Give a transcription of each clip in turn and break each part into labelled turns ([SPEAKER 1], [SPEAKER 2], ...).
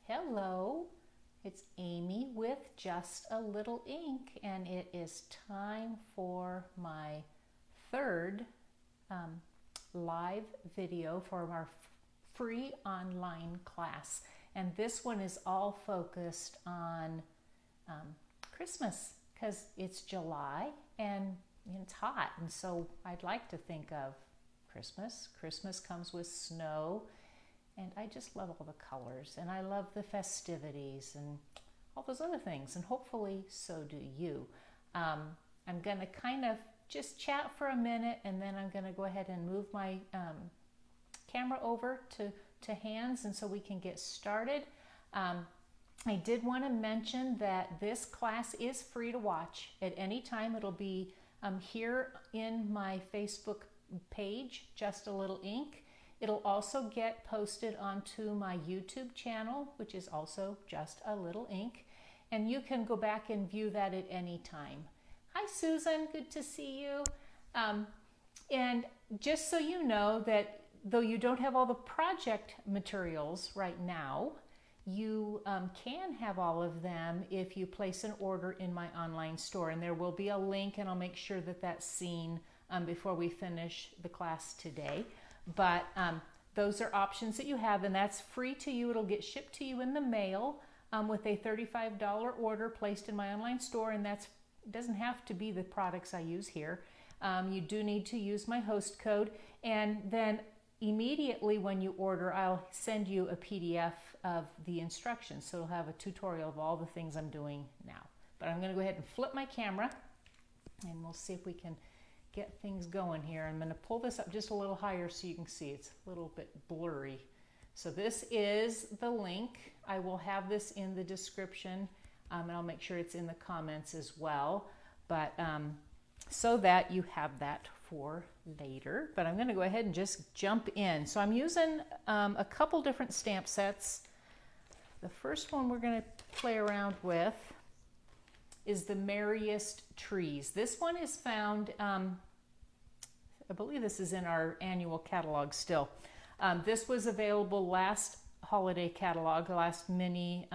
[SPEAKER 1] Hello, it's Amy with Just a Little Ink, and it is time for my third live video for our free online class. And this one is all focused on Christmas because it's July and it's hot, and so I'd like to think of Christmas. Christmas comes with snow. And I just love all the colors, and I love the festivities and all those other things, and hopefully so do you. I'm going to kind of just chat for a minute, and then I'm going to go ahead and move my camera over to hands, and so we can get started. I did want to mention that this class is free to watch at any time. It'll be here in my Facebook page, Just a Little Ink. It'll also get posted onto my YouTube channel, which is also Just a Little Ink, and you can go back and view that at any time. Hi Susan, good to see you. And just so you know that though you don't have all the project materials right now, you can have all of them if you place an order in my online store, and there will be a link, and I'll make sure that that's seen before we finish the class today. But those are options that you have, and that's free to you. It'll get shipped to you in the mail with a $35 order placed in my online store, and that doesn't have to be the products I use here. You do need to use my host code, and then immediately when you order, I'll send you a PDF of the instructions, so it'll have a tutorial of all the things I'm doing now. But I'm going to go ahead and flip my camera, and we'll see if we can get things going here. I'm going to pull this up just a little higher so you can see. It's a little bit blurry. So this is the link. I will have this in the description, and I'll make sure it's in the comments as well, but so that you have that for later. But I'm going to go ahead and just jump in. So I'm using a couple different stamp sets. The first one we're going to play around with is the Merriest Trees. This one is found, I believe this is in our annual catalog still. This was available last holiday catalog, last mini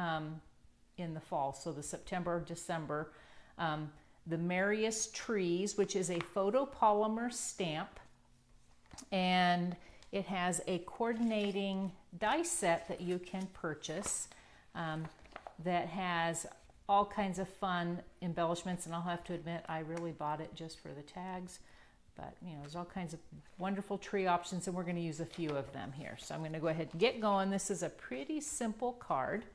[SPEAKER 1] in the fall, so the September, December. The Merriest Trees, which is a photopolymer stamp, and it has a coordinating die set that you can purchase that has all kinds of fun embellishments, and I'll have to admit I really bought it just for the tags, but you know, there's all kinds of wonderful tree options, and we're going to use a few of them here. So I'm going to go ahead and get going. This is a pretty simple card.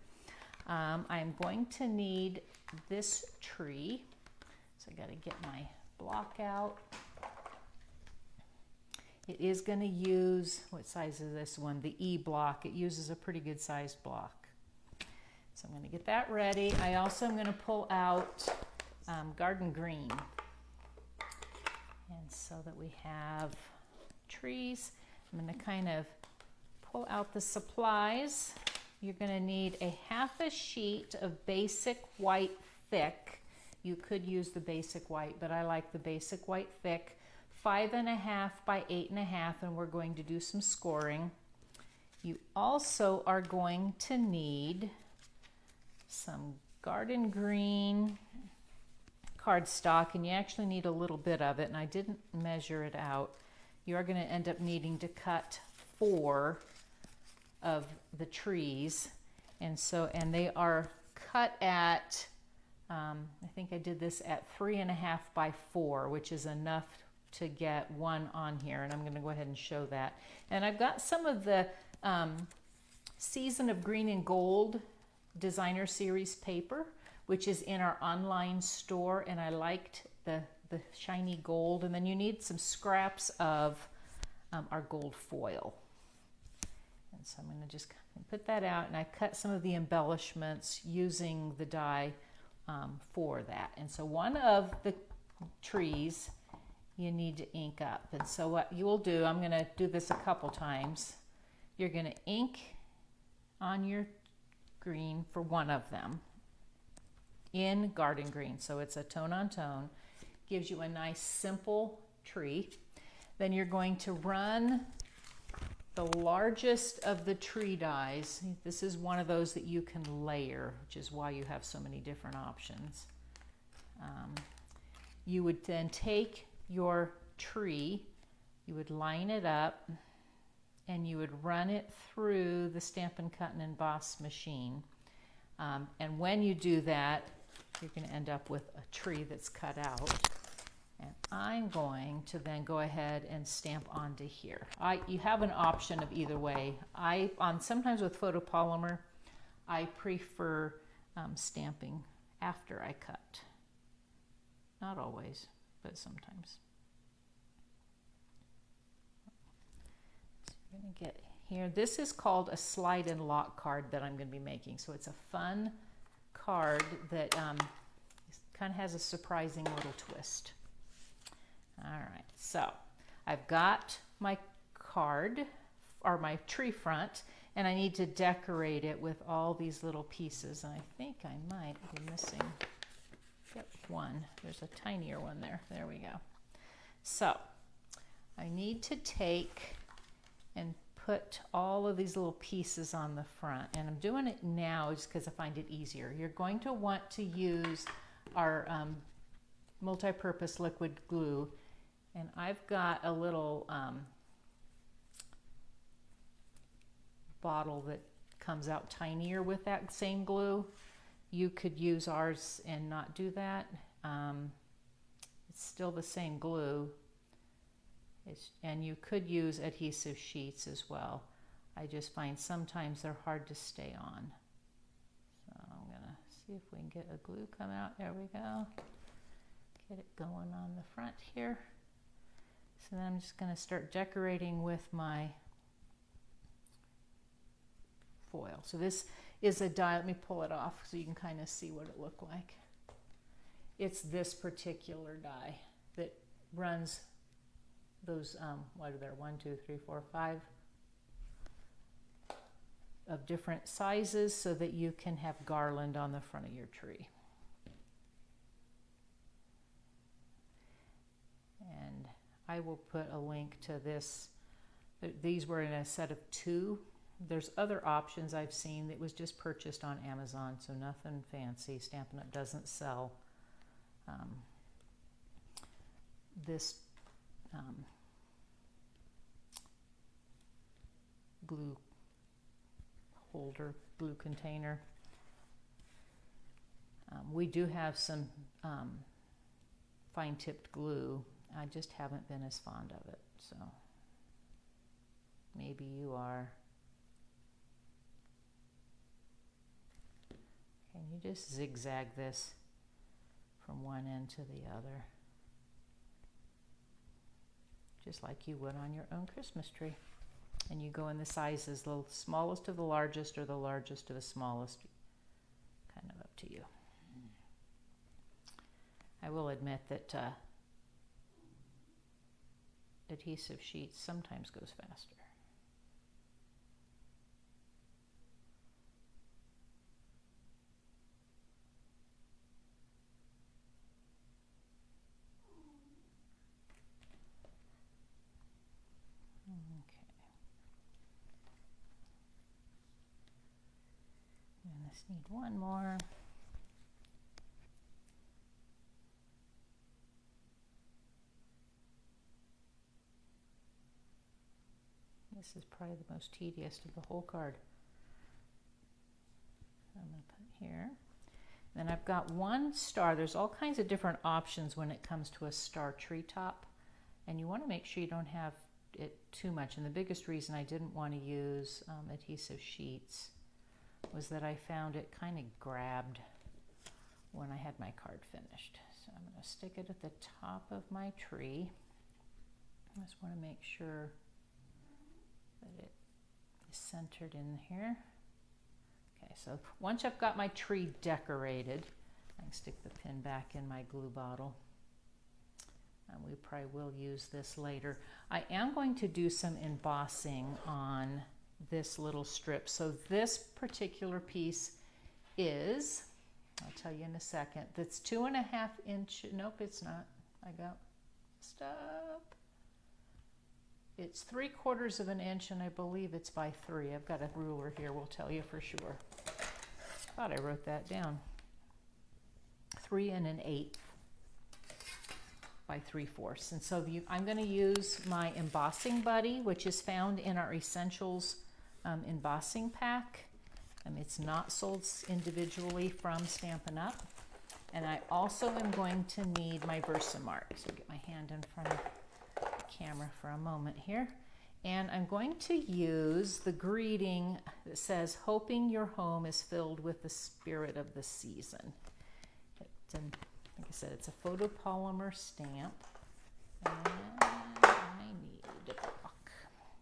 [SPEAKER 1] I'm going to need this tree, so I got to get my block out. It is going to use, what size is this one? The E block. It uses a pretty good sized block. So I'm going to get that ready. I also am going to pull out garden green. And so that we have trees, I'm going to kind of pull out the supplies. You're going to need a half a sheet of basic white thick. You could use the basic white, but I like the basic white thick. 5.5 by 8.5, and we're going to do some scoring. You also are going to need some garden green cardstock, and you actually need a little bit of it, and I didn't measure it out. You are going to end up needing to cut 4 of the trees, and they are cut at I think I did this at 3.5 by 4, which is enough to get one on here, and I'm going to go ahead and show that. And I've got some of the Season of Green and Gold designer series paper, which is in our online store, and I liked the shiny gold. And then you need some scraps of our gold foil, and so I'm going to just put that out, and I cut some of the embellishments using the die for that. And so one of the trees you need to ink up, and so what you will do, I'm going to do this a couple times, you're going to ink on your green for one of them in garden green, so it's a tone on tone, gives you a nice simple tree. Then you're going to run the largest of the tree dies. This is one of those that you can layer, which is why you have so many different options. You would then take your tree, you would line it up, and you would run it through the Stampin' Cut and Emboss machine. And when you do that, you're going to end up with a tree that's cut out. And I'm going to then go ahead and stamp onto here. You have an option of either way. Sometimes with photopolymer, I prefer stamping after I cut. Not always, but sometimes. So we're going to get here. This is called a slide and lock card that I'm going to be making. So it's a fun card that kind of has a surprising little twist. All right, so I've got my card, or my tree front, and I need to decorate it with all these little pieces. And I think I might be missing one. There's a tinier one there. There we go. So I need to take and put all of these little pieces on the front. And I'm doing it now just because I find it easier. You're going to want to use our multi-purpose liquid glue. And I've got a little bottle that comes out tinier with that same glue. You could use ours and not do that. It's still the same glue. And you could use adhesive sheets as well. I just find sometimes they're hard to stay on. So I'm gonna see if we can get a glue come out. There we go. Get it going on the front here. So then I'm just gonna start decorating with my foil. So this is a die. Let me pull it off so you can kind of see what it looked like. It's this particular die that runs those, what are there, 1, 2, 3, 4, 5 of different sizes so that you can have garland on the front of your tree. And I will put a link to this. These were in a set of 2. There's other options I've seen that was just purchased on Amazon, so nothing fancy. Stampin' Up doesn't sell this glue holder, glue container. We do have some fine-tipped glue. I just haven't been as fond of it, so maybe you are. And you just zigzag this from one end to the other, just like you would on your own Christmas tree. And you go in the sizes, the smallest of the largest or the largest of the smallest, kind of up to you. I will admit that adhesive sheets sometimes goes faster. Need one more. This is probably the most tedious of the whole card. I'm going to put here. Then I've got one star. There's all kinds of different options when it comes to a star treetop, and you want to make sure you don't have it too much. And the biggest reason I didn't want to use adhesive sheets was that I found it kind of grabbed when I had my card finished. So I'm going to stick it at the top of my tree. I just want to make sure that it is centered in here. Okay, so once I've got my tree decorated, I can stick the pin back in my glue bottle. And we probably will use this later. I am going to do some embossing on this little strip. So this particular piece is, I'll tell you in a second, that's 2.5 inches. Nope, it's not. I got messed up. it's 3/4 of an inch, and I believe it's by 3. I've got a ruler here, we'll tell you for sure. Thought I wrote that down. 3 1/8 by 3/4. And so I'm going to use my embossing buddy, which is found in our Essentials embossing pack. It's not sold individually from Stampin' Up. And I also am going to need my Versamark. So get my hand in front of the camera for a moment here. And I'm going to use the greeting that says, "Hoping your home is filled with the spirit of the season." Like I said, it's a photopolymer stamp. And I need a block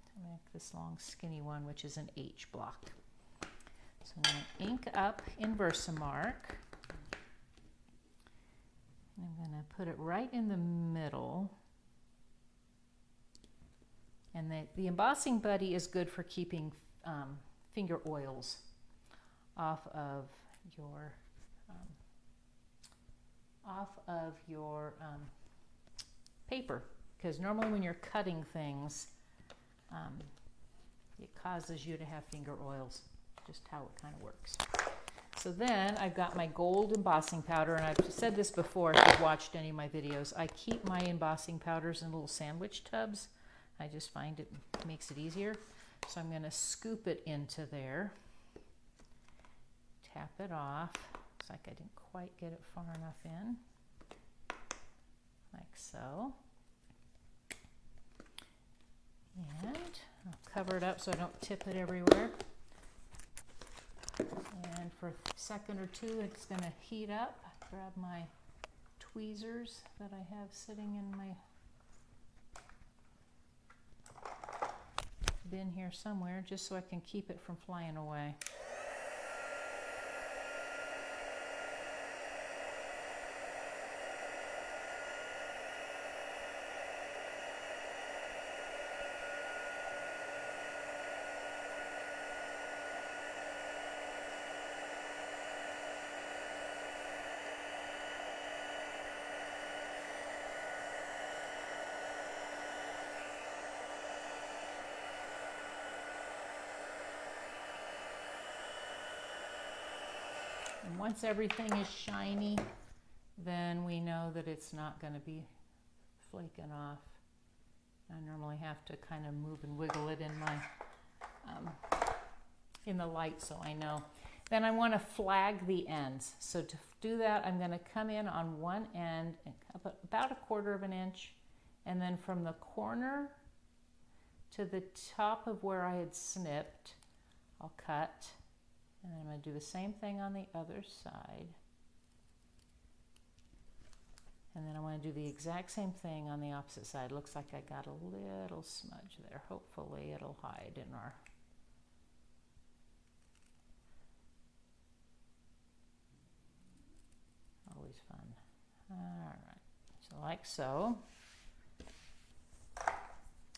[SPEAKER 1] to make this long skinny one, which is an H block. So I'm going to ink up in Versamark. I'm going to put it right in the middle. And the embossing buddy is good for keeping finger oils off of your paper, because normally when you're cutting things, it causes you to have finger oils, just how it kind of works. So then I've got my gold embossing powder, and I've said this before if you've watched any of my videos, I keep my embossing powders in little sandwich tubs. I just find it makes it easier. So I'm going to scoop it into there, tap it off. Looks like I didn't quite get it far enough in, like so. And I'll cover it up so I don't tip it everywhere. And for a second or two, it's going to heat up. Grab my tweezers that I have sitting in my bin here somewhere, just so I can keep it from flying away. And once everything is shiny, then we know that it's not going to be flaking off. I normally have to kind of move and wiggle it in my in the light so I know. Then I want to flag the ends. So to do that, I'm going to come in on one end about 1/4 of an inch, and then from the corner to the top of where I had snipped, I'll cut. And then I'm going to do the same thing on the other side. And then I want to do the exact same thing on the opposite side. Looks like I got a little smudge there. Hopefully it'll hide in our... Always fun. All right, so like so.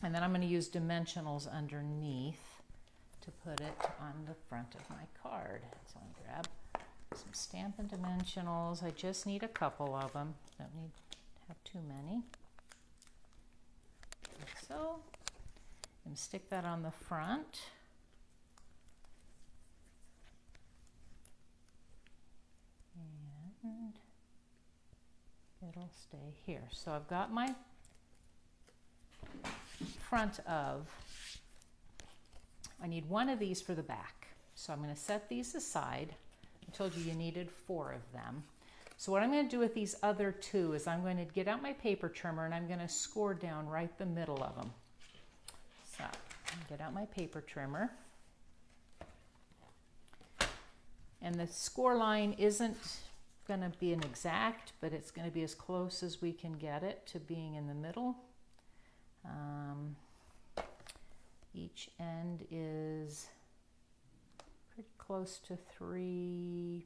[SPEAKER 1] And then I'm going to use dimensionals underneath to put it on the front of my card. So I'm going to grab some Stampin' Dimensionals. I just need a couple of them. Don't need to have too many. Like so. And stick that on the front. And it'll stay here. So I've got my front of. I need one of these for the back. So I'm going to set these aside. I told you needed 4 of them. So what I'm going to do with these other 2 is I'm going to get out my paper trimmer and I'm going to score down right the middle of them. So get out my paper trimmer. And the score line isn't going to be an exact, but it's going to be as close as we can get it to being in the middle. Each end is pretty close to 3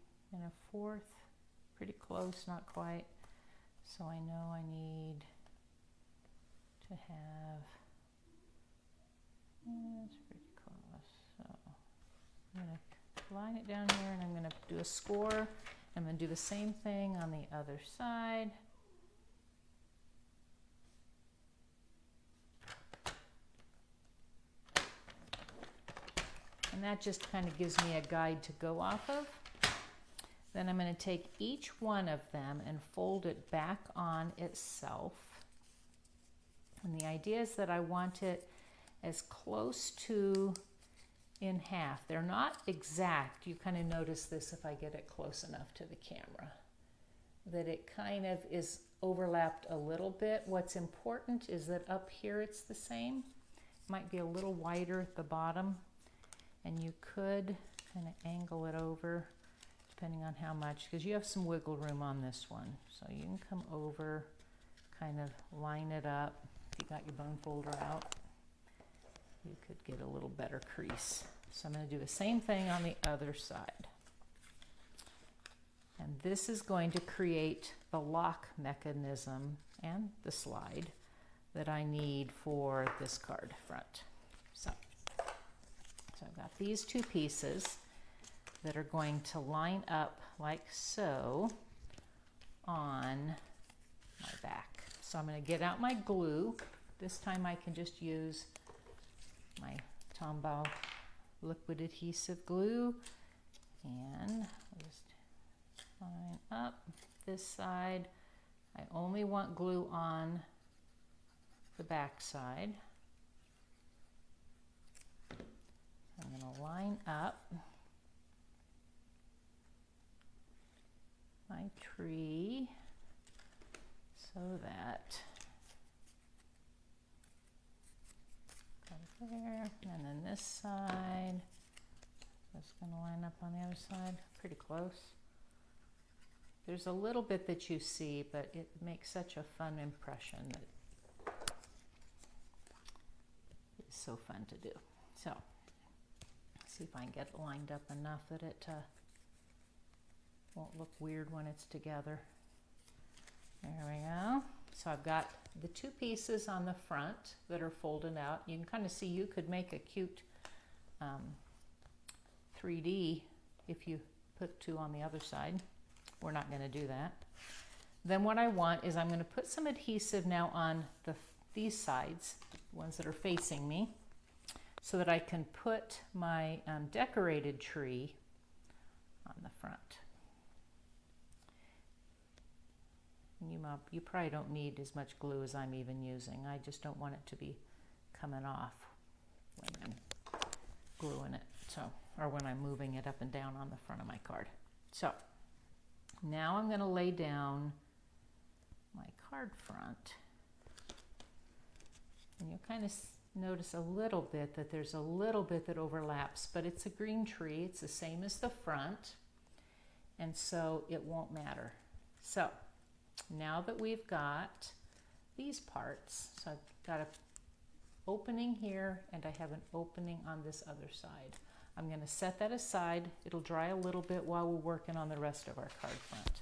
[SPEAKER 1] 1/4, pretty close, not quite. So I know I need to have, it's pretty close. So I'm going to line it down here and I'm going to do a score. I'm going to do the same thing on the other side. And that just kind of gives me a guide to go off of. Then I'm going to take each one of them and fold it back on itself. And the idea is that I want it as close to in half. They're not exact. You kind of notice this if I get it close enough to the camera, that it kind of is overlapped a little bit. What's important is that up here it's the same. It might be a little wider at the bottom, and you could kind of angle it over depending on how much, because you have some wiggle room on this one. So you can come over, kind of line it up. If you got your bone folder out, you could get a little better crease. So I'm going to do the same thing on the other side. And this is going to create the lock mechanism and the slide that I need for this card front. So I've got these two pieces that are going to line up like so on my back. So I'm going to get out my glue. This time I can just use my Tombow liquid adhesive glue, and I'll just line up this side. I only want glue on the back side. I'm going to line up my tree so that there, and then this side, that's going to line up on the other side, pretty close. There's a little bit that you see, but it makes such a fun impression that it's so fun to do. So, see if I can get it lined up enough that it won't look weird when it's together. There we go. So I've got the two pieces on the front that are folded out. You can kind of see you could make a cute 3D if you put two on the other side. We're not going to do that. Then what I want is I'm going to put some adhesive now on these sides, the ones that are facing me, so that I can put my decorated tree on the front. You probably don't need as much glue as I'm even using. I just don't want it to be coming off when I'm gluing it, or when I'm moving it up and down on the front of my card. So now I'm going to lay down my card front, and you'll kind of notice a little bit that there's a little bit that overlaps, but it's a green tree. It's the same as the front, and so it won't matter. So now that we've got these parts, so I've got an opening here and I have an opening on this other side. I'm going to set that aside. It'll dry a little bit while we're working on the rest of our card front.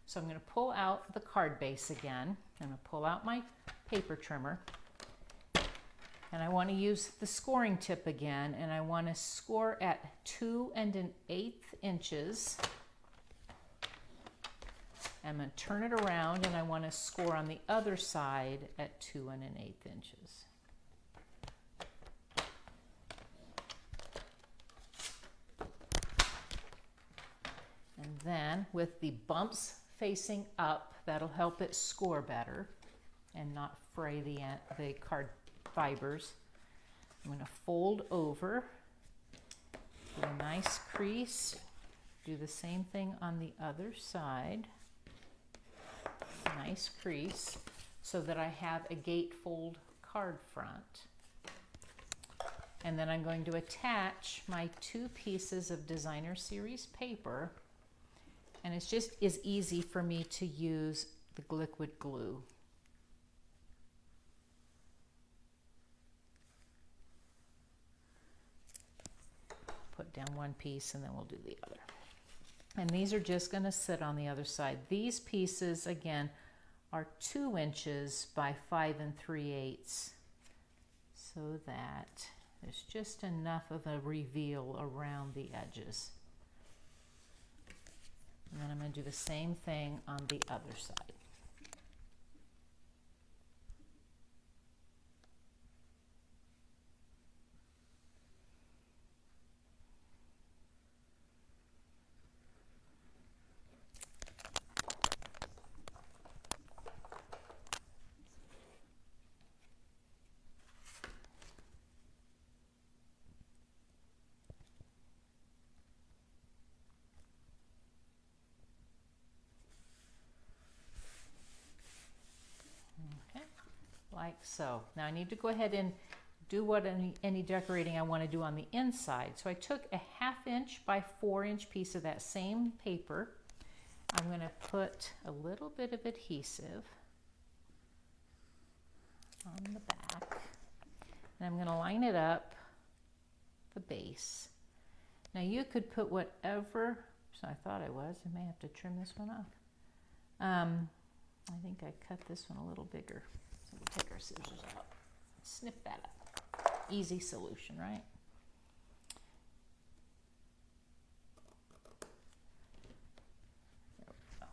[SPEAKER 1] So I'm going to pull out the card base again. I'm going to pull out my paper trimmer, and I want to use the scoring tip again, and I want to score at 2 1/8 inches. I'm going to turn it around, and I want to score on the other side at 2 1/8 inches. And then with the bumps facing up, that'll help it score better and not fray the card fibers. I'm going to fold over, do a nice crease, do the same thing on the other side. Nice crease so that I have a gatefold card front. And then I'm going to attach my 2 pieces of designer series paper, and it's just as easy for me to use the liquid glue. Put down one piece and then we'll do the other. And these are just going to sit on the other side. These pieces, again, are 2 inches by 5 3/8, so that there's just enough of a reveal around the edges. And then I'm going to do the same thing on the other side. so. Now I need to go ahead and do what any decorating I want to do on the inside. So I took a 1/2 inch by 4 inch piece of that same paper. I'm going to put a little bit of adhesive on the back, and I'm going to line it up the base. Now you could put whatever, so I thought I was, I may have to trim this one off. I think I cut this one a little bigger. So we'll take our scissors out, snip that up. Easy solution, right? There we go.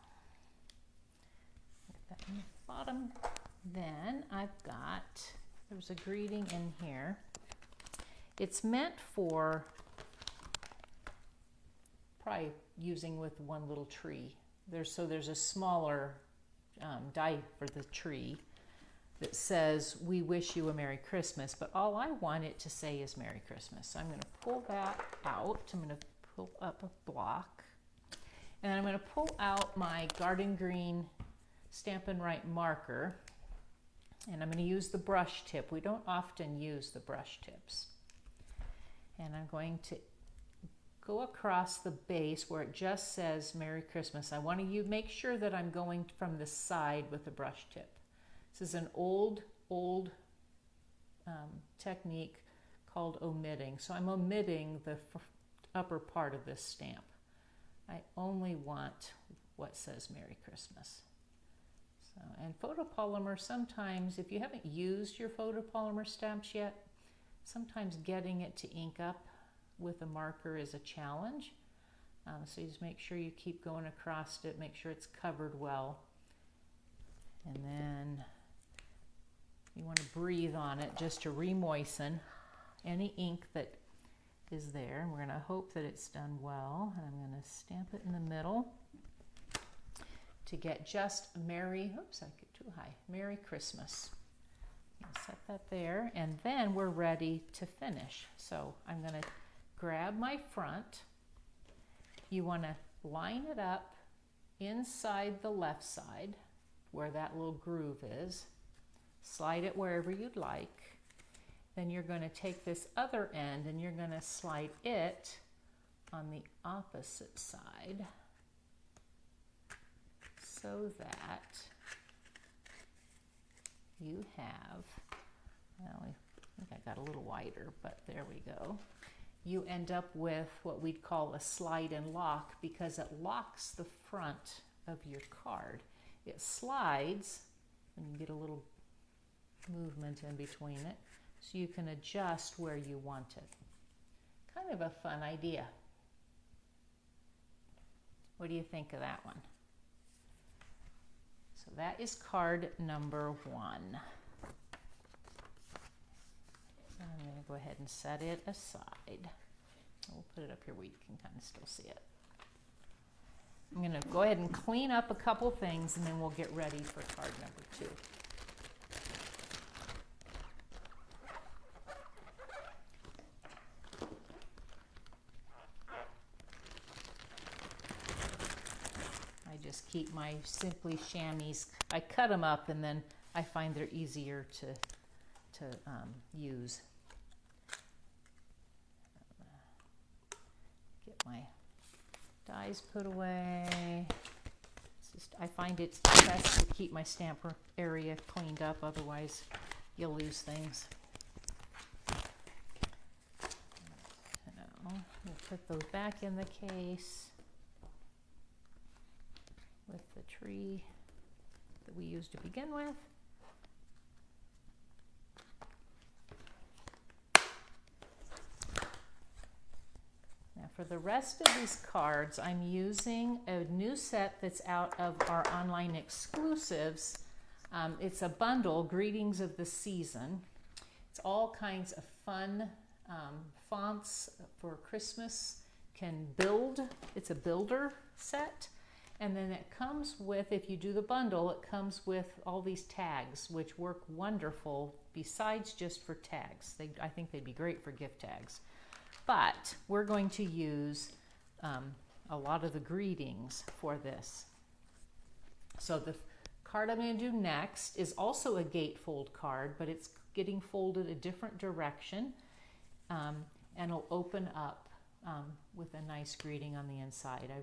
[SPEAKER 1] Get that in the bottom. Then I've got, there's a greeting in here. It's meant for probably using with one little tree. There's a smaller die for the tree that says, "We wish you a Merry Christmas," but all I want it to say is Merry Christmas. So I'm going to pull that out. I'm going to pull up a block, and I'm going to pull out my garden green Stampin' Up marker, and I'm going to use the brush tip. We don't often use the brush tips. And I'm going to go across the base where it just says Merry Christmas. I want to make sure that I'm going from the side with the brush tip. This is an old technique called omitting. So I'm omitting the upper part of this stamp. I only want what says Merry Christmas. So, and photopolymer, sometimes if you haven't used your photopolymer stamps yet, sometimes getting it to ink up with a marker is a challenge. So you just make sure you keep going across it, make sure it's covered well. And then you want to breathe on it just to re-moisten any ink that is there. And we're going to hope that it's done well. And I'm going to stamp it in the middle to get just Merry, oops, I get too high, Merry Christmas. I'll set that there, and then we're ready to finish. So I'm going to grab my front. You want to line it up inside the left side where that little groove is. Slide it wherever you'd like. Then you're going to take this other end and you're going to slide it on the opposite side so that you have, well, I think I got a little wider, but there we go. You end up with what we'd call a slide and lock because it locks the front of your card. It slides, and you get a little movement in between it, so you can adjust where you want it. Kind of a fun idea. What do you think of that one? So that is card number 1. And I'm going to go ahead and set it aside. We'll put it up here where you can kind of still see it. I'm going to go ahead and clean up a couple things and then we'll get ready for card number 2. I just keep my Simply Chamois. I cut them up and then I find they're easier to use. Get my dies put away. It's just, I find it's best to keep my stamp area cleaned up, otherwise you'll lose things. So we'll put those back in the case with the tree that we used to begin with. For the rest of these cards, I'm using a new set that's out of our online exclusives. It's a bundle, Greetings of the Season. It's all kinds of fun fonts for Christmas. Can build, it's a builder set. And then it comes with, if you do the bundle, it comes with all these tags, which work wonderful besides just for tags. I think they'd be great for gift tags. But we're going to use a lot of the greetings for this. So the card I'm going to do next is also a gatefold card, but it's getting folded a different direction, and it'll open up with a nice greeting on the inside. I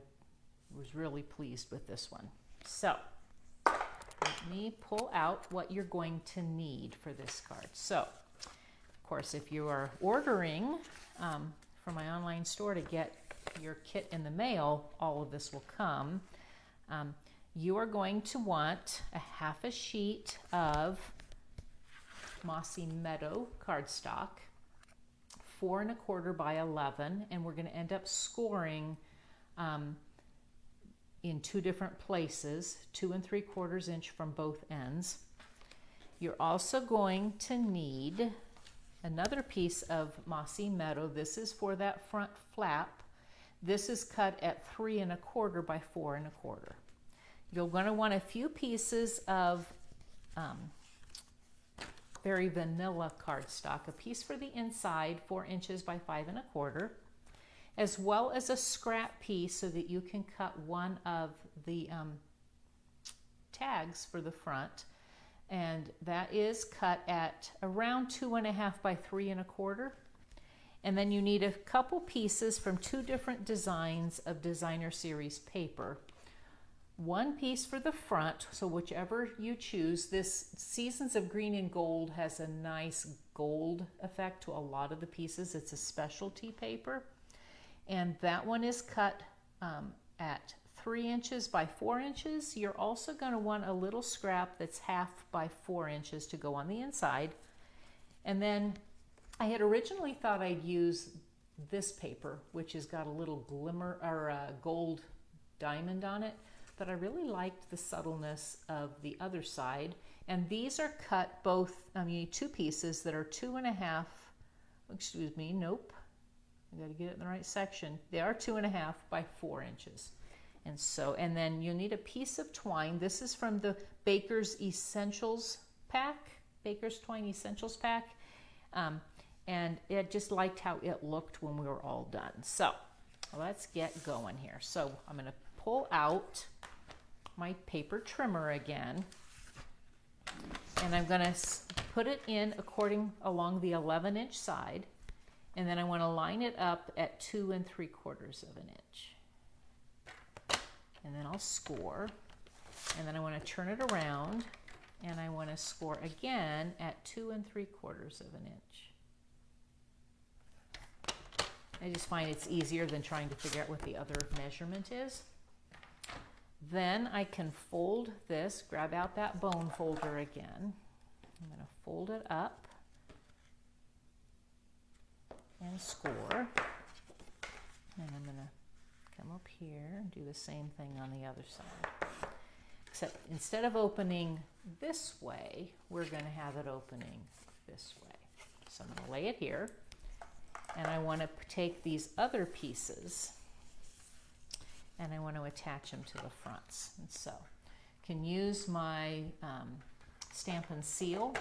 [SPEAKER 1] was really pleased with this one. So let me pull out what you're going to need for this card. So, of course, if you are ordering from my online store to get your kit in the mail, all of this will come. You are going to want a half a sheet of Mossy Meadow cardstock, 4 1/4 by 11, and we're going to end up scoring in 2 different places, 2 3/4 inch from both ends. You're also going to need another piece of Mossy Meadow. This is for that front flap. This is cut at 3 1/4 by 4 1/4. You're going to want a few pieces of very vanilla cardstock, a piece for the inside, 4 inches by 5 1/4, as well as a scrap piece so that you can cut one of the tags for the front. And that is cut at around 2 1/2 by 3 1/4. And then you need a couple pieces from 2 different designs of Designer Series paper. One piece for the front, so whichever you choose. This Seasons of Green and Gold has a nice gold effect to a lot of the pieces. It's a specialty paper. And that one is cut at 3 inches by 4 inches. You're also going to want a little scrap that's 1/2 by 4 inches to go on the inside. And then I had originally thought I'd use this paper, which has got a little glimmer or a gold diamond on it, but I really liked the subtleness of the other side. And these are cut both, you need 2 pieces that are 2 1/2, excuse me, nope, I got to get it in the right section. They are 2 1/2 by 4 inches. And then you'll need a piece of twine. This is from the Baker's Essentials pack, Baker's Twine Essentials pack. And I just liked how it looked when we were all done. So let's get going here. So I'm going to pull out my paper trimmer again, and I'm going to put it in along the 11-inch side, and then I want to line it up at 2 3/4 inch. And then I'll score, and then I want to turn it around, and I want to score again at 2 3/4 inch. I just find it's easier than trying to figure out what the other measurement is. Then I can fold this, grab out that bone folder again. I'm going to fold it up and score. And I'm going to come up here and do the same thing on the other side. Except instead of opening this way, we're going to have it opening this way. So I'm going to lay it here. And I want to take these other pieces and I want to attach them to the fronts. And so you can use my Stampin' Seal.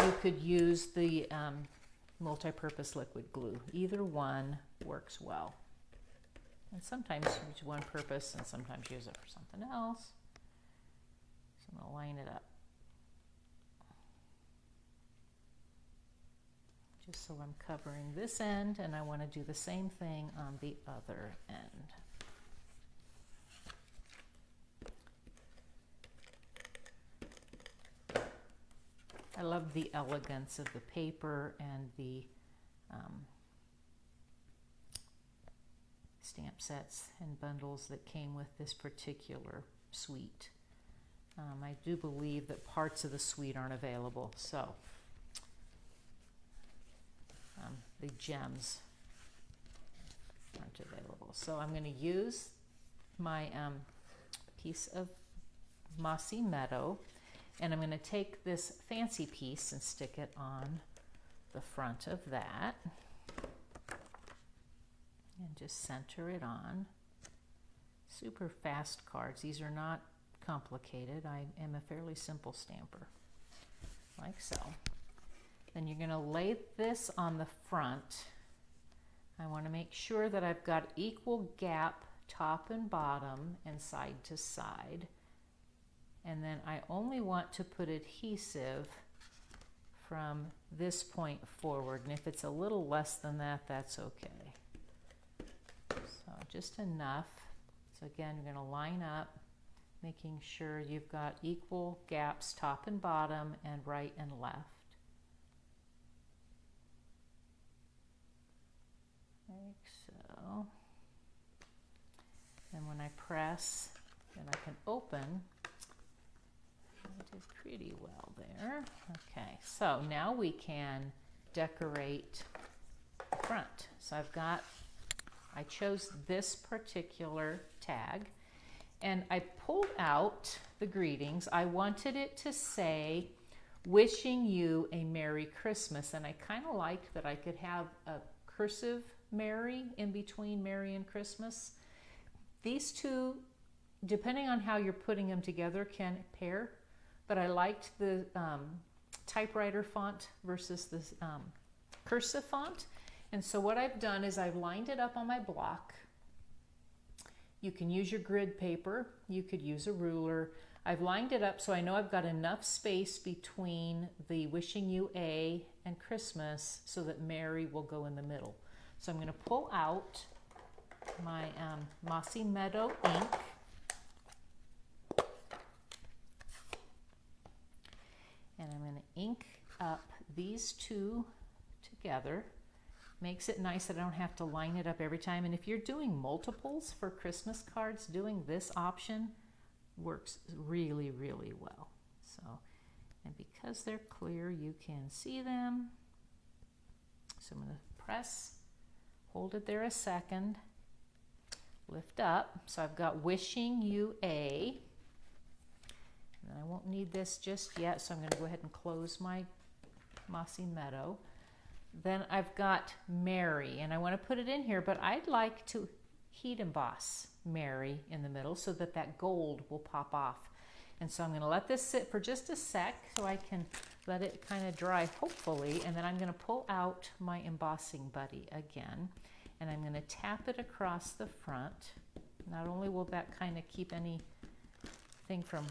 [SPEAKER 1] You could use the multi-purpose liquid glue. Either one works well. And sometimes use one purpose and sometimes use it for something else. So I'm going to line it up. Just so I'm covering this end, and I want to do the same thing on the other end. I love the elegance of the paper and the stamp sets and bundles that came with this particular suite. I do believe that parts of the suite aren't available, so the gems aren't available. So I'm going to use my piece of Mossy Meadow, and I'm going to take this fancy piece and stick it on the front of that and just center it on. Super fast cards. These are not complicated. I am a fairly simple stamper, like so. Then you're going to lay this on the front. I want to make sure that I've got equal gap top and bottom and side to side. And then I only want to put adhesive from this point forward. And if it's a little less than that, that's okay. So just enough. So again, you're going to line up, making sure you've got equal gaps top and bottom and right and left. Like so. And when I press, then I can open. I did pretty well there. Okay, so now we can decorate the front. So I chose this particular tag and I pulled out the greetings. I wanted it to say, wishing you a Merry Christmas. And I kind of liked that I could have a cursive Merry in between Merry and Christmas. These two, depending on how you're putting them together, can pair. But I liked the typewriter font versus the cursive font. And so what I've done is I've lined it up on my block. You can use your grid paper. You could use a ruler. I've lined it up so I know I've got enough space between the wishing you a and Christmas so that Merry will go in the middle. So I'm going to pull out my Mossy Meadow ink. And I'm going to ink up these two together. Makes it nice that I don't have to line it up every time. And if you're doing multiples for Christmas cards, doing this option works really, really well. So, and because they're clear, you can see them. So I'm going to press, hold it there a second, lift up. So I've got wishing you a. And I won't need this just yet, so I'm going to go ahead and close my Mossy Meadow. Then I've got Merry, and I want to put it in here, but I'd like to heat emboss Merry in the middle so that that gold will pop off. And so I'm going to let this sit for just a sec so I can let it kind of dry, hopefully, and then I'm going to pull out my embossing buddy again, and I'm going to tap it across the front. Not only will that kind of keep anything from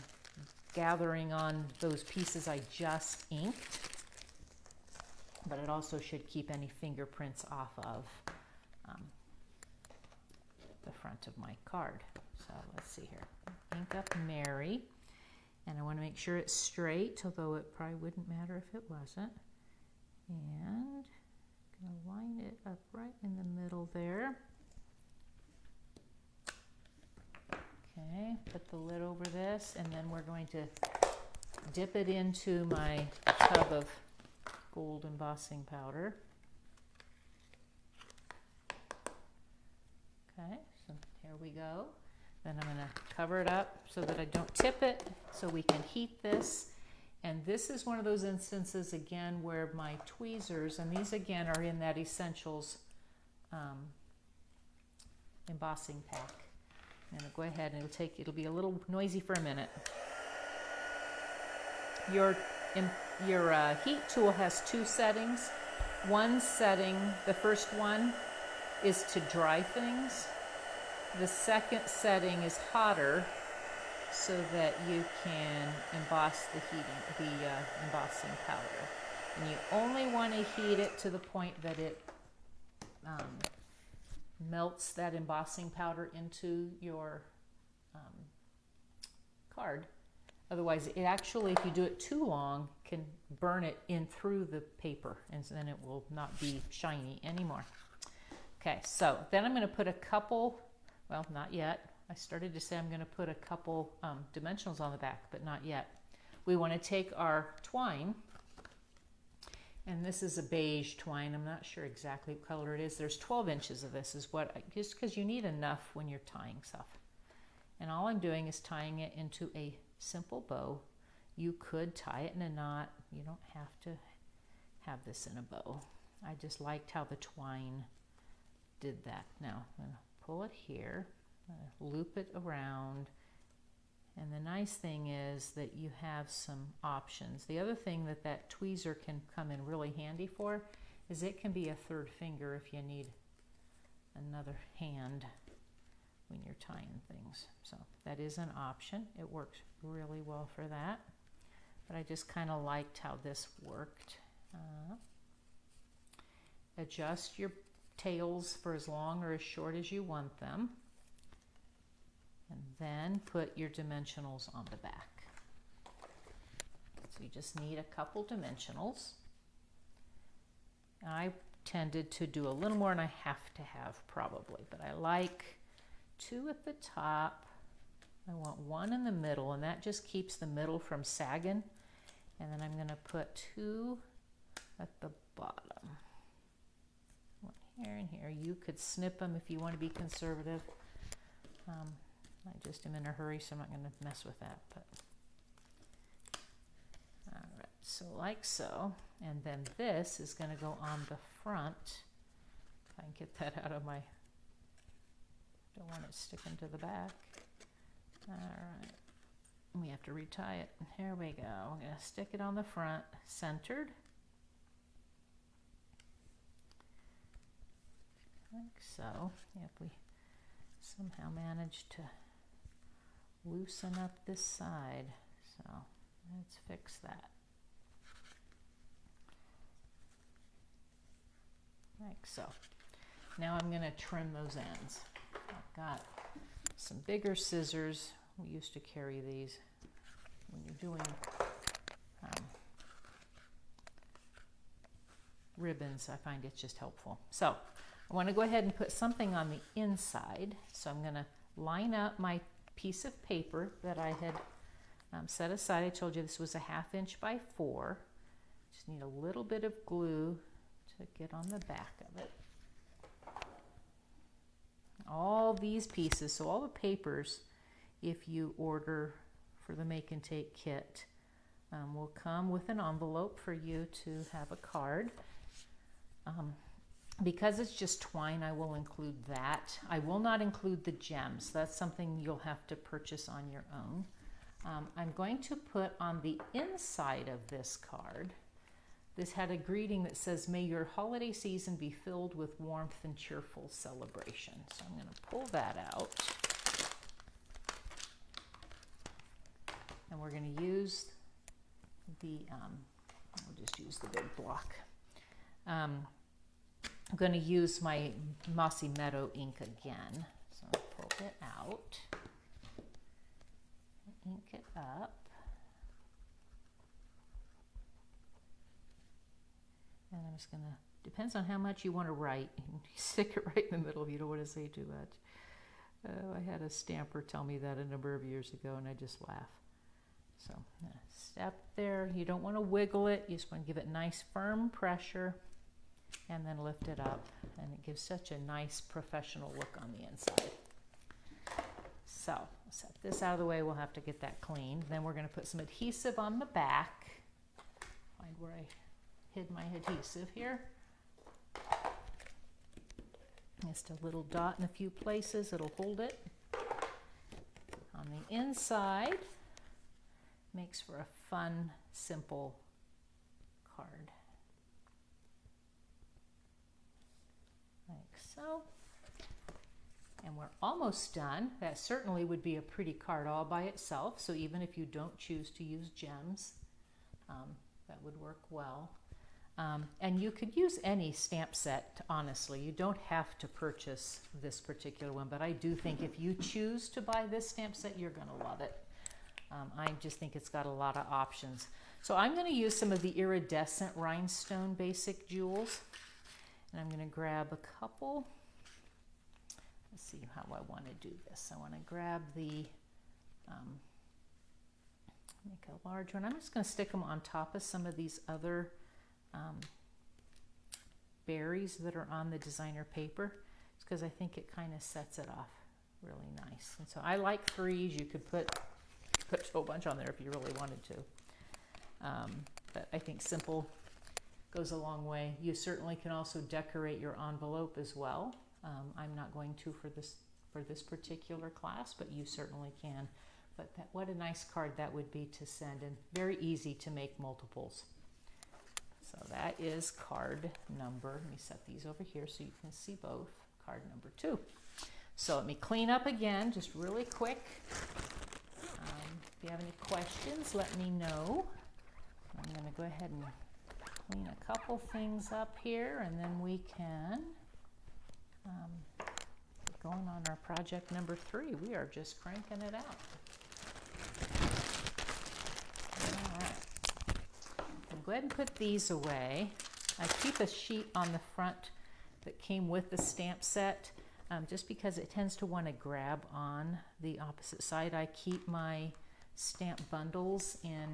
[SPEAKER 1] gathering on those pieces I just inked, but it also should keep any fingerprints off of the front of my card. So let's see here. Ink up Merry, and I want to make sure it's straight, although it probably wouldn't matter if it wasn't. And I'm going to line it up right in the middle there. Okay, put the lid over this, and then we're going to dip it into my tub of gold embossing powder. Okay, so here we go. Then I'm going to cover it up so that I don't tip it, so we can heat this. And this is one of those instances, again, where my tweezers, and these again are in that Essentials embossing pack. I'm going to go ahead and it'll be a little noisy for a minute. Your heat tool has two settings. One setting, the first one, is to dry things. The second setting is hotter, so that you can emboss the embossing powder. And you only want to heat it to the point that it melts that embossing powder into your card. Otherwise, it actually, if you do it too long, can burn it in through the paper, and then it will not be shiny anymore. Okay, so then I'm going to put a couple, well, not yet. I started to say I'm going to put a couple dimensionals on the back, but not yet. We want to take our twine, and this is a beige twine. I'm not sure exactly what color it is. There's 12 inches of this, is what, just because you need enough when you're tying stuff. And all I'm doing is tying it into a simple bow. You could tie it in a knot. You don't have to have this in a bow. I just liked how the twine did that. Now I'm going to pull it here, loop it around, and the nice thing is that you have some options. The other thing that tweezer can come in really handy for is it can be a third finger if you need another hand when you're tying things. So That is an option. It works really well for that. But I just kind of liked how this worked. Adjust your tails for as long or as short as you want them. And then put your dimensionals on the back. So you just need a couple dimensionals. I tended to do a little more than I have to have probably, but I like 2 at the top. I want 1 in the middle, and that just keeps the middle from sagging. And then I'm going to put 2 at the bottom. 1 here and here. You could snip them if you want to be conservative. I just am in a hurry, so I'm not going to mess with that. But all right, so like so. And then this is going to go on the front. If I can get that out of my, don't want it sticking to the back. All right, we have to retie it. Here we go. I'm going to stick it on the front, centered. Like so. If we somehow manage to loosen up this side. So let's fix that. Like so. Now I'm going to trim those ends. I've got some bigger scissors. We used to carry these when you're doing ribbons. I find it's just helpful. So I want to go ahead and put something on the inside. So I'm going to line up my piece of paper that I had set aside. I told you this was a 1/2 inch by 4. Just need a little bit of glue to get on the back of it. All these pieces, so all the papers, if you order for the Make and Take kit, will come with an envelope for you to have a card. Because it's just twine, I will include that. I will not include the gems. That's something you'll have to purchase on your own. I'm going to put on the inside of this card, this had a greeting that says, "May your holiday season be filled with warmth and cheerful celebration." So I'm going to pull that out. And we're going to use the, we'll just use the big block. I'm going to use my Mossy Meadow ink again. So I'll pull it out, ink it up. And I'm just going to, depends on how much you want to write. You stick it right in the middle if you don't want to say too much. I had a stamper tell me that a number of years ago, and I just laugh. So step there. You don't want to wiggle it. You just want to give it nice firm pressure and then lift it up. And it gives such a nice professional look on the inside. So set this out of the way. We'll have to get that cleaned. Then we're going to put some adhesive on the back. Find where I hid my adhesive here. Just a little dot in a few places. It'll hold it. On the inside, makes for a fun, simple card. Like so. And we're almost done. That certainly would be a pretty card all by itself. So even if you don't choose to use gems, that would work well. And you could use any stamp set, honestly. You don't have to purchase this particular one, but I do think if you choose to buy this stamp set, you're going to love it. I just think it's got a lot of options. So I'm going to use some of the iridescent rhinestone basic jewels, and I'm going to grab a couple. Let's see how I want to do this. I want to grab the, make a large one. I'm just going to stick them on top of some of these other berries that are on the designer paper, because I think it kind of sets it off really nice. And so I like threes. You could put a whole bunch on there if you really wanted to. But I think simple goes a long way. You certainly can also decorate your envelope as well. I'm not going to for this particular class, but you certainly can. But what a nice card that would be to send, and very easy to make multiples. So that is card number, let me set these over here so you can see both, card number 2. So let me clean up again, just really quick. If you have any questions, let me know. I'm going to go ahead and clean a couple things up here, and then we can get going on our project number 3. We are just cranking it out. All right. I'll go ahead and put these away. I keep a sheet on the front that came with the stamp set, just because it tends to want to grab on the opposite side. I keep my stamp bundles in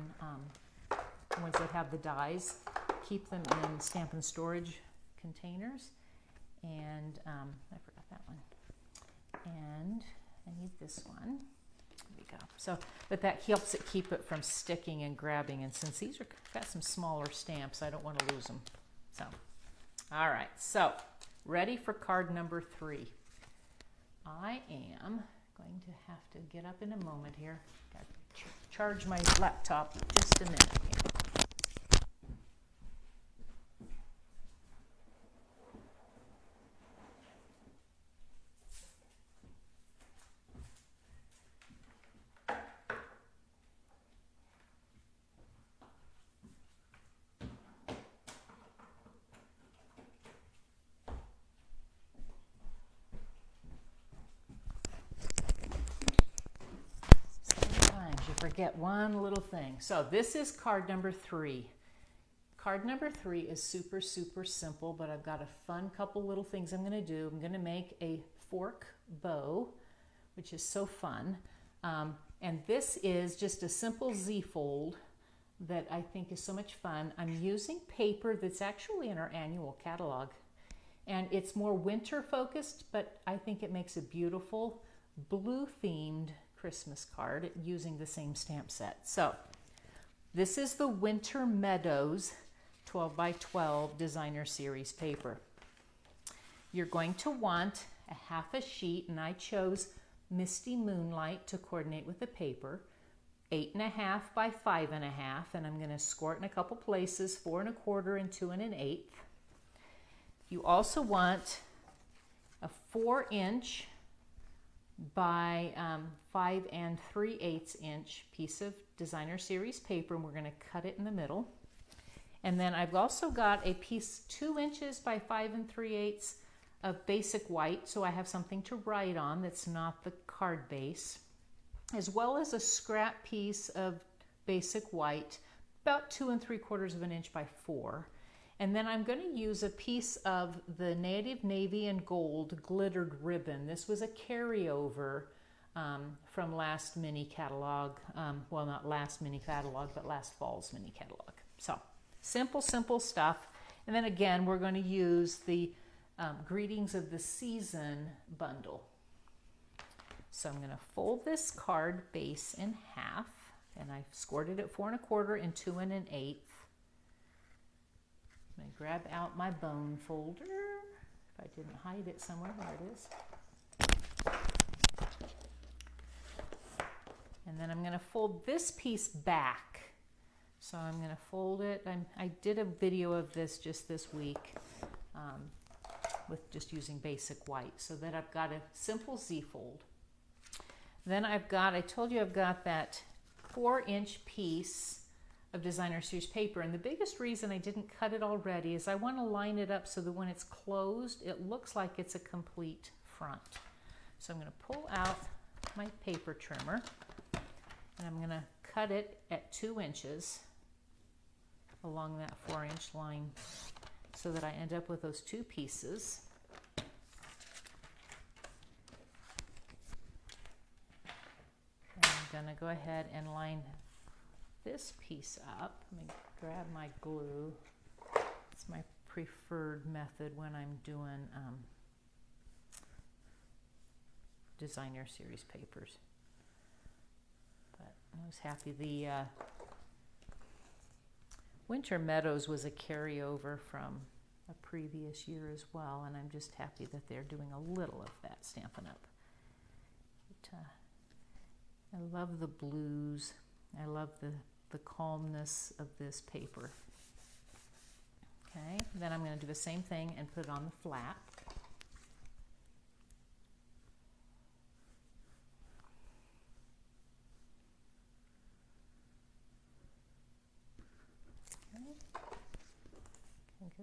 [SPEAKER 1] ones that have the dies, keep them in Stampin' storage containers. And I forgot that one. And I need this one. There we go. So, but that helps it keep it from sticking and grabbing. And since these are got some smaller stamps, I don't want to lose them. So, all right. So, ready for card number 3. I am going to have to get up in a moment here. Got to charge my laptop just a minute here. Forget one little thing. So this is card number 3. Card number 3 is super, super simple, but I've got a fun couple little things I'm going to do. I'm going to make a fork bow, which is so fun. And this is just a simple Z-fold that I think is so much fun. I'm using paper that's actually in our annual catalog. And it's more winter focused, but I think it makes a beautiful blue themed Christmas card using the same stamp set. So this is the Winter Meadows 12 by 12 designer series paper. You're going to want a half a sheet, and I chose Misty Moonlight to coordinate with the paper, 8.5 by 5.5, and I'm going to score it in a couple places, 4 1/4 and 2 1/8. You also want a 4-inch by 5 3/8 inch piece of designer series paper, and we're going to cut it in the middle. And then I've also got a piece 2 inches by 5 3/8 of basic white, so I have something to write on that's not the card base, as well as a scrap piece of basic white, about 2 3/4 inch by 4. And then I'm going to use a piece of the Native Navy and Gold glittered ribbon. This was a carryover from last mini catalog. Well, not last mini catalog, but last fall's mini catalog. So simple, simple stuff. And then again, we're going to use the Greetings of the Season bundle. So I'm going to fold this card base in half, and I've scored it at 4 1/4 and 2 1/8. I'm going to grab out my bone folder. If I didn't hide it somewhere, there it is. And then I'm going to fold this piece back. So I'm going to fold it. I did a video of this just this week with just using basic white, so that I've got a simple Z-fold. Then I've got, I told you I've got that 4-inch piece of designer series paper, and the biggest reason I didn't cut it already is I want to line it up so that when it's closed it looks like it's a complete front. So I'm going to pull out my paper trimmer, and I'm going to cut it at 2 inches along that 4-inch line so that I end up with those 2 pieces. And I'm going to go ahead and line this piece up. Let me grab my glue. It's my preferred method when I'm doing designer series papers. But I was happy. The Winter Meadows was a carryover from a previous year as well, and I'm just happy that they're doing a little of that Stampin' Up. But, I love the blues. I love the calmness of this paper. Okay, then I'm going to do the same thing and put it on the flap.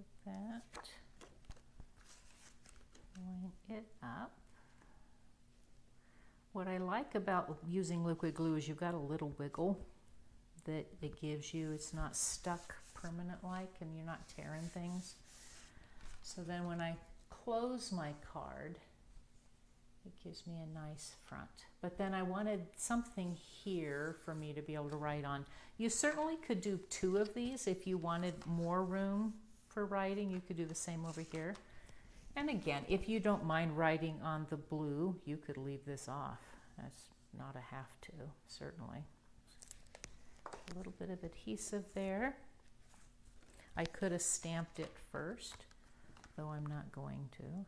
[SPEAKER 1] Get that. Line it up. What I like about using liquid glue is you've got a little wiggle that it gives you. It's not stuck permanent like, and you're not tearing things. So then when I close my card, it gives me a nice front. But then I wanted something here for me to be able to write on. You certainly could do 2 of these if you wanted more room for writing. You could do the same over here. And again, if you don't mind writing on the blue, you could leave this off. That's not a have to, certainly. A little bit of adhesive there. I could have stamped it first, though I'm not going to.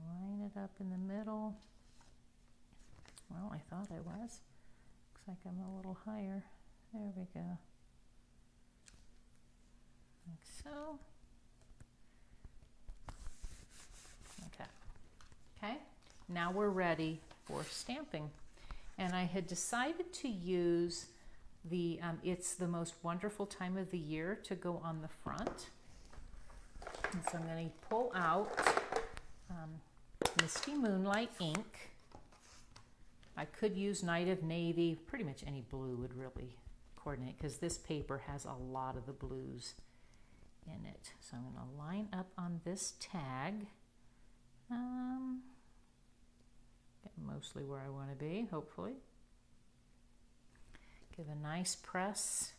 [SPEAKER 1] Line it up in the middle. Well, I thought I was. Looks like I'm a little higher. There we go. Like so. Okay. Okay. Now we're ready for stamping. And I had decided to use the, it's the most wonderful time of the year to go on the front. And so I'm going to pull out Misty Moonlight ink. I could use Night of Navy. Pretty much any blue would really coordinate because this paper has a lot of the blues in it. So I'm going to line up on this tag. Get mostly where I want to be, hopefully. Give a nice press.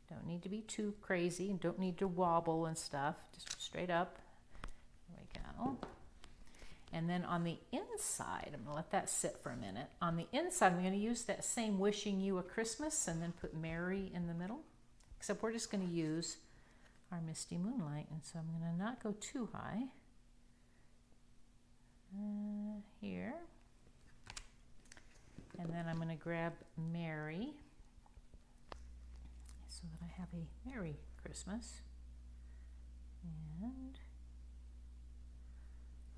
[SPEAKER 1] Don't need to be too crazy. Don't need to wobble and stuff. Just straight up. There we go. And then on the inside, I'm going to let that sit for a minute. On the inside, I'm going to use that same Wishing You a Christmas and then put Mary in the middle. Except we're just going to use our Misty Moonlight. And so I'm going to not go too high. Here. And then I'm going to grab Mary so that I have a Merry Christmas. And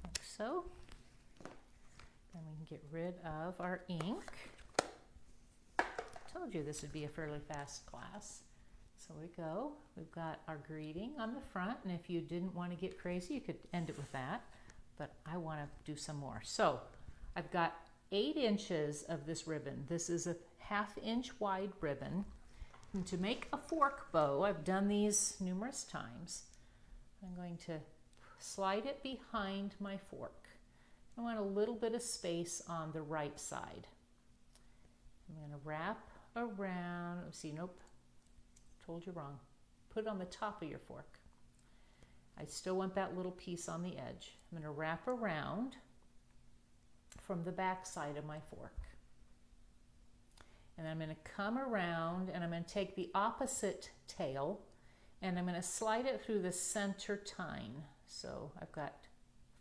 [SPEAKER 1] like so. Then we can get rid of our ink. I told you this would be a fairly fast class. So we go. We've got our greeting on the front, and if you didn't want to get crazy, you could end it with that. But I want to do some more. So I've got 8 inches of this ribbon. This is a 1/2 inch wide ribbon. And to make a fork bow, I've done these numerous times. I'm going to slide it behind my fork. I want a little bit of space on the right side. I'm going to wrap around. Oh, see, nope, told you wrong. Put it on the top of your fork. I still want that little piece on the edge. I'm going to wrap around from the back side of my fork. And I'm going to come around and I'm going to take the opposite tail and I'm going to slide it through the center tine. So I've got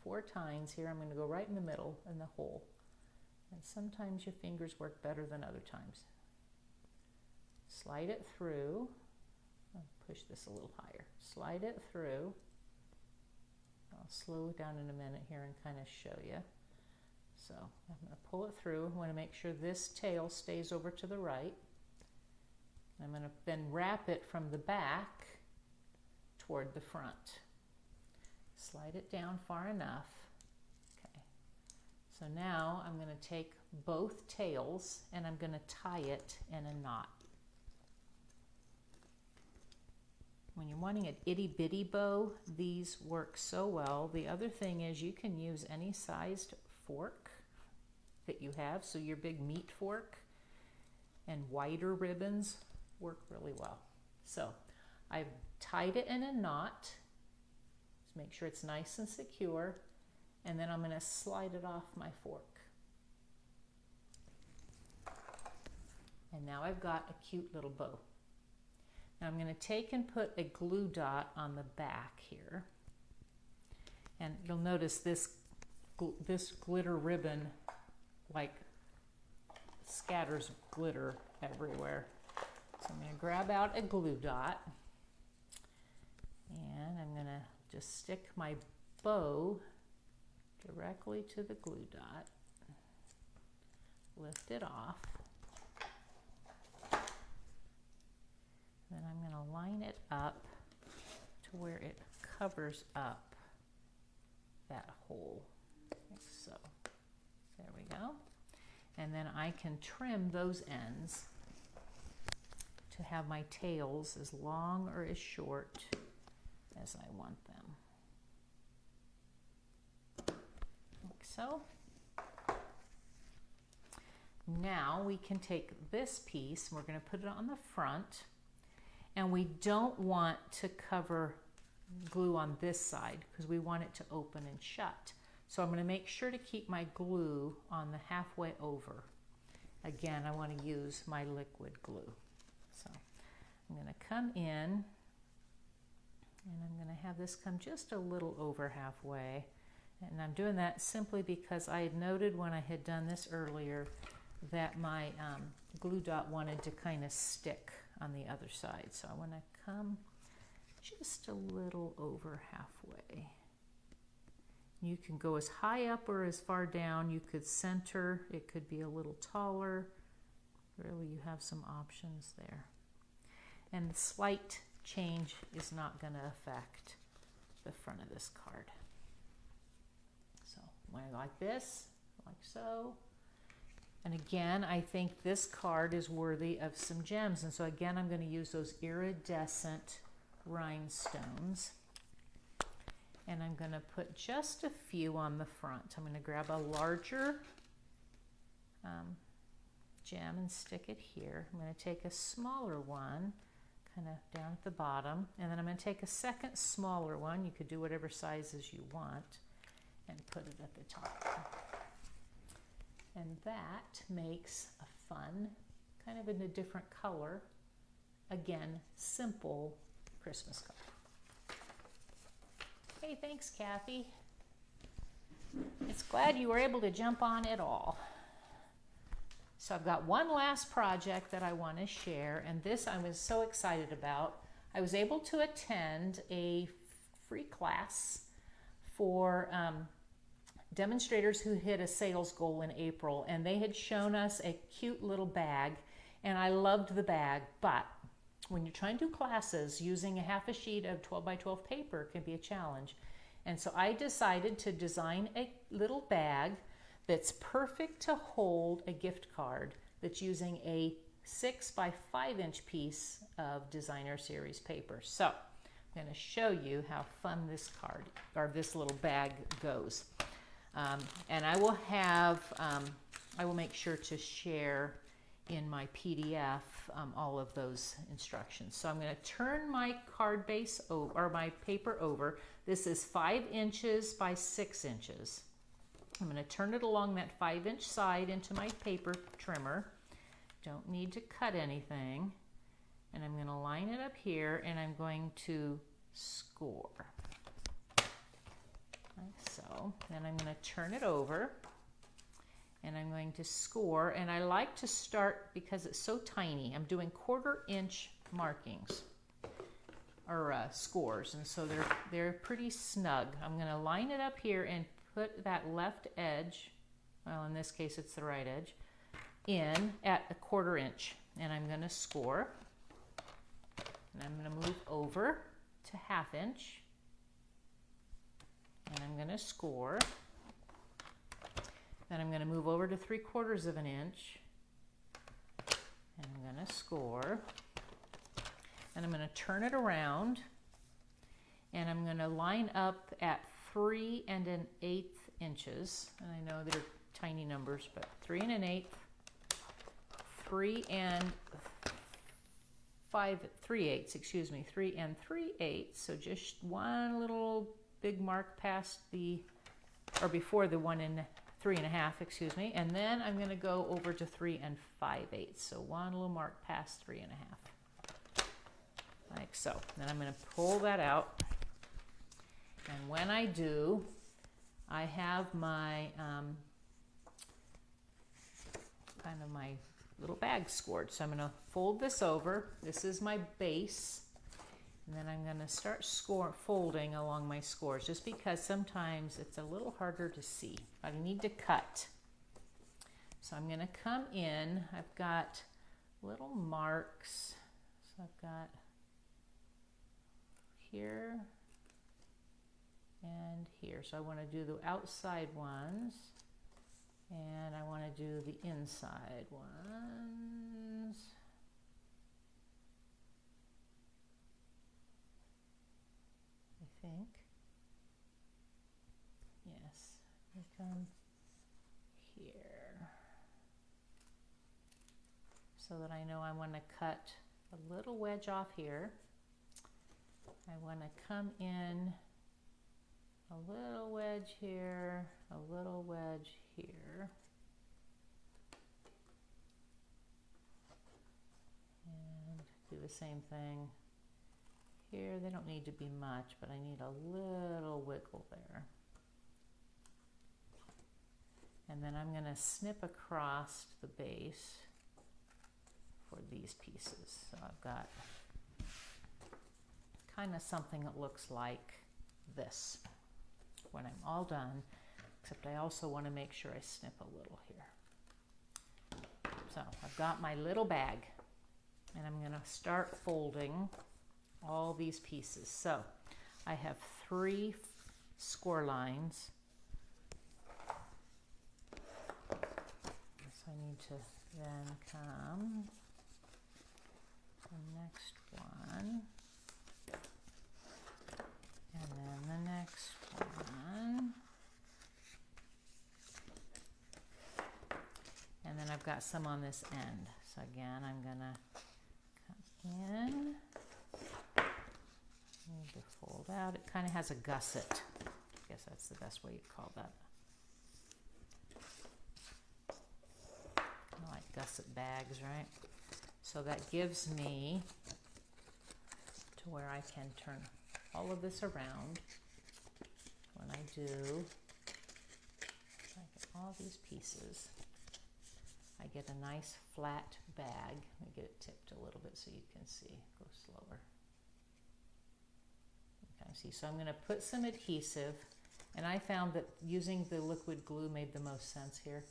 [SPEAKER 1] 4 tines here. I'm going to go right in the middle in the hole. And sometimes your fingers work better than other times. Slide it through. I'll push this a little higher. Slide it through. I'll slow it down in a minute here and kind of show you. So I'm going to pull it through. I want to make sure this tail stays over to the right. I'm going to then wrap it from the back toward the front. Slide it down far enough. Okay. So now I'm going to take both tails and I'm going to tie it in a knot. When you're wanting an itty bitty bow, these work so well. The other thing is you can use any sized fork that you have. So your big meat fork and wider ribbons work really well. So I've tied it in a knot. Just make sure it's nice and secure. And then I'm going to slide it off my fork. And now I've got a cute little bow. Now I'm going to take and put a glue dot on the back here. And you'll notice this glitter ribbon like scatters glitter everywhere. So I'm going to grab out a glue dot and I'm going to just stick my bow directly to the glue dot, lift it off. Then I'm going to line it up to to where it covers up that hole, like so. There we go. And then I can trim those ends to have my tails as long or as short as I want them. Like so. Now we can take this piece, and we're going to put it on the front, and we don't want to cover glue on this side because we want it to open and shut. So I'm going to make sure to keep my glue on the halfway over. Again, I want to use my liquid glue. So I'm going to come in, and I'm going to have this come just a little over halfway. And I'm doing that simply because I had noted when I had done this earlier that my glue dot wanted to kind of stick on the other side. So I want to come just a little over halfway. You can go as high up or as far down. You could center. It could be a little taller. Really, you have some options there. And the slight change is not going to affect the front of this card. So when I like this, like so. And again, I think this card is worthy of some gems. And so again, I'm going to use those iridescent rhinestones. And I'm going to put just a few on the front. I'm going to grab a larger gem and stick it here. I'm going to take a smaller one, kind of down at the bottom. And then I'm going to take a second smaller one. You could do whatever sizes you want and put it at the top. And that makes a fun, kind of in a different color, again, simple Christmas card. Hey, thanks, Kathy. It's glad you were able to jump on it all. So I've got one last project that I want to share, and this I was so excited about. I was able to attend a free class for demonstrators who hit a sales goal in April, and they had shown us a cute little bag, and I loved the bag, but when you're trying to do classes, using a half a sheet of 12 by 12 paper can be a challenge. And so I decided to design a little bag that's perfect to hold a gift card that's using a 6 by 5 inch piece of designer series paper. So I'm going to show you how fun this card or this little bag goes. And I will have, I will make sure to share in my PDF all of those instructions. So I'm going to turn my card base over, or my paper over. This is 5 inches by 6 inches. I'm going to turn it along that 5-inch side into my paper trimmer. Don't need to cut anything. And I'm going to line it up here, and I'm going to score. Like so. Then I'm going to turn it over, and I'm going to score. And I like to start, because it's so tiny, I'm doing 1/4 inch markings or scores, and so they're pretty snug. I'm going to line it up here and put that left edge, well, in this case it's the right edge, in at 1/4 inch, and I'm going to score. And I'm going to move over to 1/2 inch, and I'm going to score. Then I'm going to move over to 3/4 of an inch, and I'm going to score. And I'm going to turn it around, and I'm going to line up at 3 1/8 inches. And I know they're tiny numbers, but 3 1/8, 3 3/8, excuse me, 3 3/8. So just one little big mark past the, or before the 3 1/2, excuse me. And then I'm going to go over to 3 5/8. So one little mark past 3 1/2. Like so. Then I'm going to pull that out. And when I do, I have my kind of my little bag scored. So I'm going to fold this over. This is my base. And then I'm going to start folding along my scores, just because sometimes it's a little harder to see. I need to cut. So I'm going to come in. I've got little marks. So I've got here and here. So I want to do the outside ones, and I want to do the inside ones. I think. Yes, we come here. So that I know I want to cut a little wedge off here. I want to come in a little wedge here, a little wedge here. And do the same thing here. They don't need to be much, but I need a little wiggle there. And then I'm going to snip across the base for these pieces. So I've got kind of something that looks like this when I'm all done, except I also want to make sure I snip a little here. So I've got my little bag, and I'm going to start folding all these pieces. So I have 3 score lines. So I need to then come the next one, and then the next one, and then I've got some on this end. So again, I'm gonna come in, need to fold out. It kind of has a gusset. I guess that's the best way you'd call that. I like gusset bags, right? So that gives me to where I can turn all of this around. When I do, I get all these pieces, I get a nice flat bag. Let me get it tipped a little bit so you can see. Go slower. Okay, see, so I'm going to put some adhesive, and I found that using the liquid glue made the most sense here.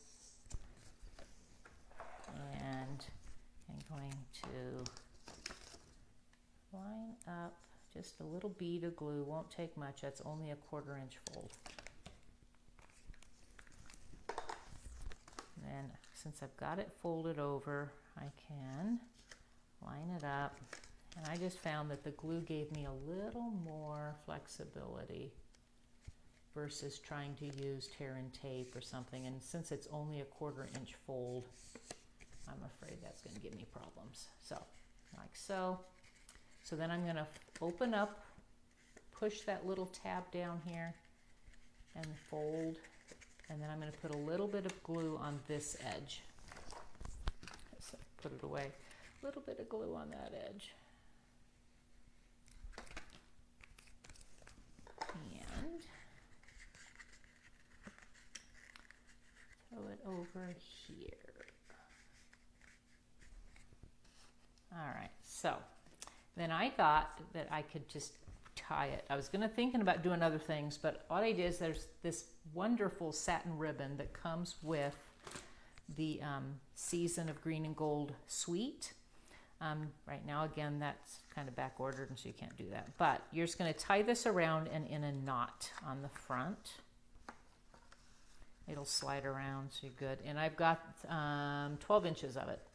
[SPEAKER 1] And I'm going to line up just a little bead of glue. Won't take much. That's only a 1/4 inch fold. And then since I've got it folded over, I can line it up. And I just found that the glue gave me a little more flexibility versus trying to use tear and tape or something. And since it's only a 1/4 inch fold, I'm afraid that's going to give me problems. So, like so. So then I'm going to open up, push that little tab down here, and fold. And then I'm going to put a little bit of glue on this edge. So put it away. A little bit of glue on that edge. And throw it over here. All right, so then I thought that I could just tie it. I was thinking about doing other things, but all I did is there's this wonderful satin ribbon that comes with the Season of Green and Gold suite. Right now, again, that's kind of back ordered, and so you can't do that. But you're just going to tie this around and in a knot on the front. It'll slide around, so you're good. And I've got 12 inches of it.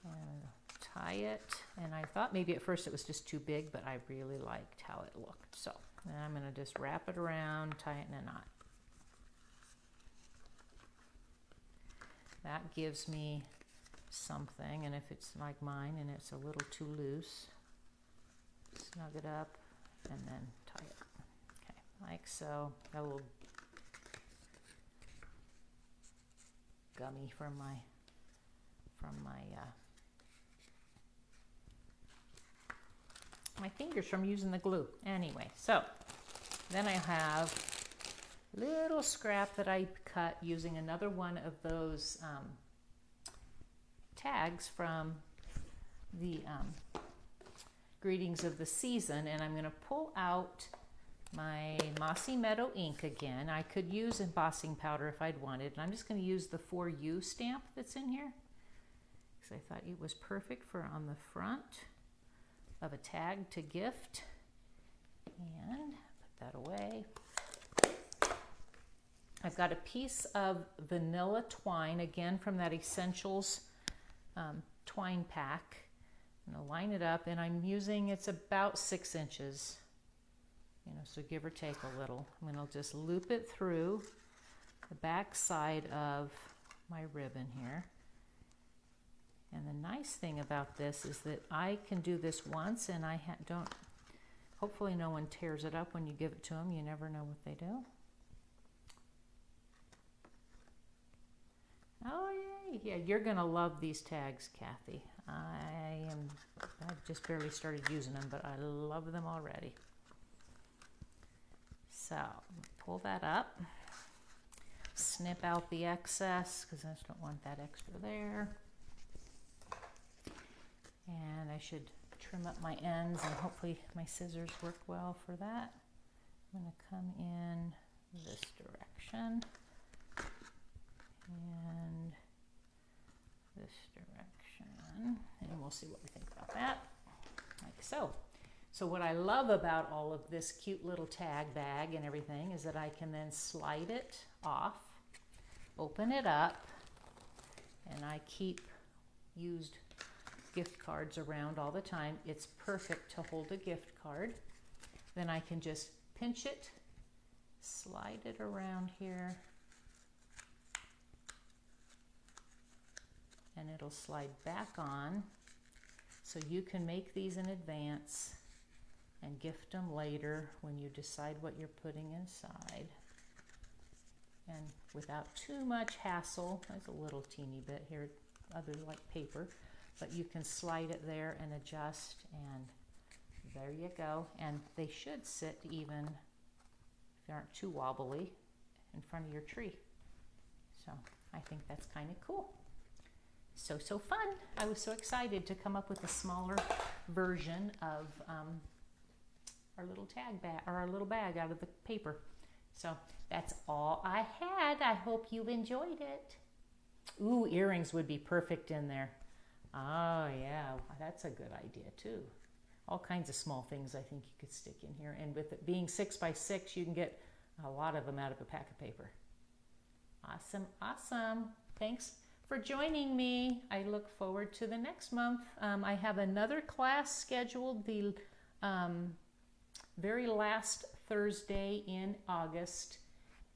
[SPEAKER 1] And tie it, and I thought maybe at first it was just too big, but I really liked how it looked. So then I'm going to just wrap it around, tie it in a knot. That gives me something, and if it's like mine and it's a little too loose, snug it up and then tie it. Okay, like so. Got a little gummy from my fingers from using the glue. Anyway, so then I have a little scrap that I cut using another one of those tags from the Greetings of the Season, and I'm going to pull out my Mossy Meadow ink again. I could use embossing powder if I'd wanted, and I'm just going to use the For You stamp that's in here because I thought it was perfect for on the front. of a tag to gift. And put that away. I've got a piece of vanilla twine, again from that Essentials twine pack. I'm going to line it up, and I'm using, it's about 6 inches, you know, so give or take a little. I'm going to just loop it through the back side of my ribbon here. And the nice thing about this is that I can do this once, and I don't, hopefully no one tears it up when you give it to them. You never know what they do. Oh, yay. Yeah, you're going to love these tags, Kathy. I've just barely started using them, but I love them already. So, pull that up. Snip out the excess, because I just don't want that extra there. And I should trim up my ends, and hopefully my scissors work well for that. I'm going to come in this direction and this direction, and we'll see what we think about that, like so. So what I love about all of this cute little tag bag and everything is that I can then slide it off, open it up, and I keep used gift cards around all the time. It's perfect to hold a gift card. Then I can just pinch it, slide it around here, and it'll slide back on. So you can make these in advance and gift them later when you decide what you're putting inside. And without too much hassle, there's a little teeny bit here, other like paper, but you can slide it there and adjust, and there you go. And they should sit even, if they aren't too wobbly, in front of your tree. So I think that's kind of cool. So fun. I was so excited to come up with a smaller version of our little tag bag, or our little bag out of the paper. So that's all I had. I hope you enjoyed it. Ooh, earrings would be perfect in there. Oh yeah, that's a good idea too. All kinds of small things I think you could stick in here. And with it being 6 by 6, you can get a lot of them out of a pack of paper. Awesome, awesome. Thanks for joining me. I look forward to the next month. I have another class scheduled the very last Thursday in August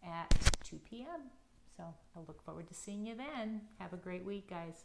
[SPEAKER 1] at 2 p.m. So I look forward to seeing you then. Have a great week, guys.